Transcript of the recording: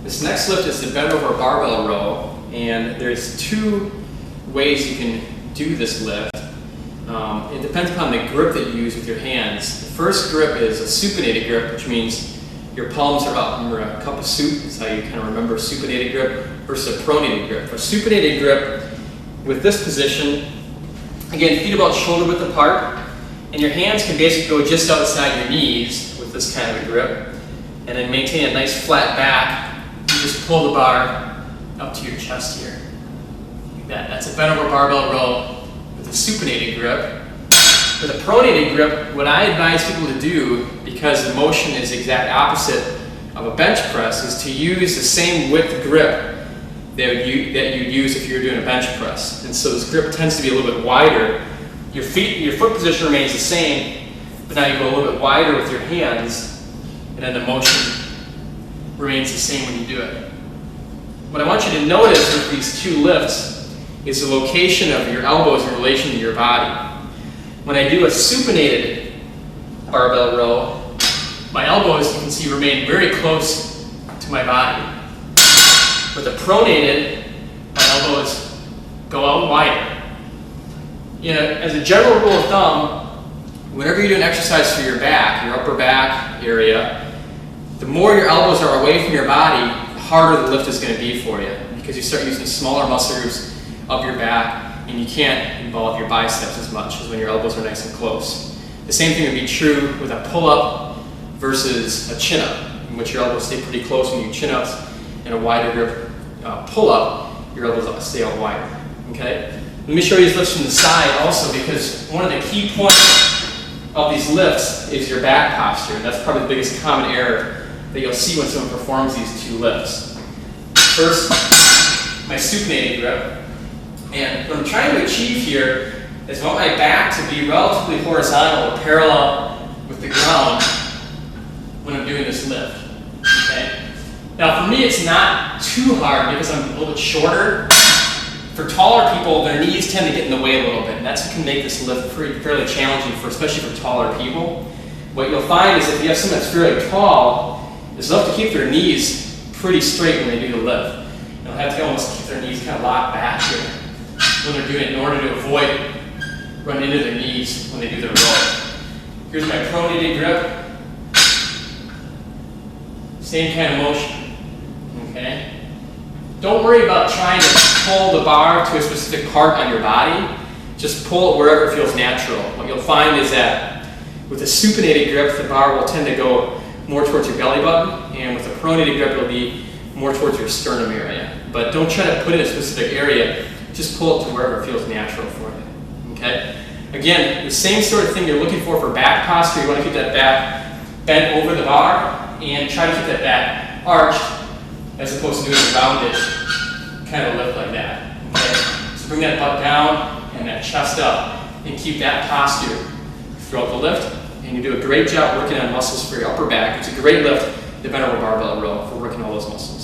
This next lift is the bent over barbell row, and there's two ways you can do this lift. It depends upon the grip that you use with your hands. The first grip is a supinated grip, which means your palms are up. Remember a cup of soup? That's how you kind of remember supinated grip versus a pronated grip. For a supinated grip, with this position, again, feet about shoulder width apart, and your hands can basically go just outside your knees with this kind of a grip, and then maintain a nice flat back. You just pull the bar up to your chest here. Like that. That's a bent over barbell row with a supinated grip. With a pronated grip, what I advise people to do, because the motion is the exact opposite of a bench press, is to use the same width grip that you'd use if you were doing a bench press. And so this grip tends to be a little bit wider. Your foot position remains the same, but now you go a little bit wider with your hands, and then the motion remains the same when you do it. What I want you to notice with these two lifts is the location of your elbows in relation to your body. When I do a supinated barbell row, my elbows, you can see, remain very close to my body. With a pronated, my elbows go out wider. You know, as a general rule of thumb, whenever you do an exercise for your back, your upper back area, the more your elbows are away from your body, the harder the lift is going to be for you, because you start using smaller muscle groups of your back, and you can't involve your biceps as much as when your elbows are nice and close. The same thing would be true with a pull-up versus a chin-up, in which your elbows stay pretty close when you chin-ups, and a wider grip pull-up, your elbows stay out wider. Okay? Let me show you these lifts from the side also, because one of the key points of these lifts is your back posture, and that's probably the biggest common error that you'll see when someone performs these two lifts. First, my supinated grip. And what I'm trying to achieve here is I want my back to be relatively horizontal or parallel with the ground when I'm doing this lift. Okay? Now for me it's not too hard because I'm a little bit shorter. For taller people, their knees tend to get in the way a little bit, and that's what can make this lift fairly challenging, especially for taller people. What you'll find is if you have someone that's fairly tall, it's enough to keep their knees pretty straight when they do the lift. They'll have to almost keep their knees kind of locked back here when they're doing it in order to avoid running into their knees when they do their row. Here's my pronated grip. Same kind of motion. Okay? Don't worry about trying to pull the bar to a specific part on your body. Just pull it wherever it feels natural. What you'll find is that with a supinated grip, the bar will tend to go more towards your belly button, and with a pronated grip, it'll be more towards your sternum area. But don't try to put it in a specific area. Just pull it to wherever it feels natural for you. Okay? Again, the same sort of thing you're looking for back posture. You want to keep that back bent over the bar and try to keep that back arched as opposed to doing a rounded kind of lift like that. Okay? So bring that butt down and that chest up and keep that posture throughout the lift. And you do a great job working on muscles for your upper back. It's a great lift, the bent over barbell row, for working all those muscles.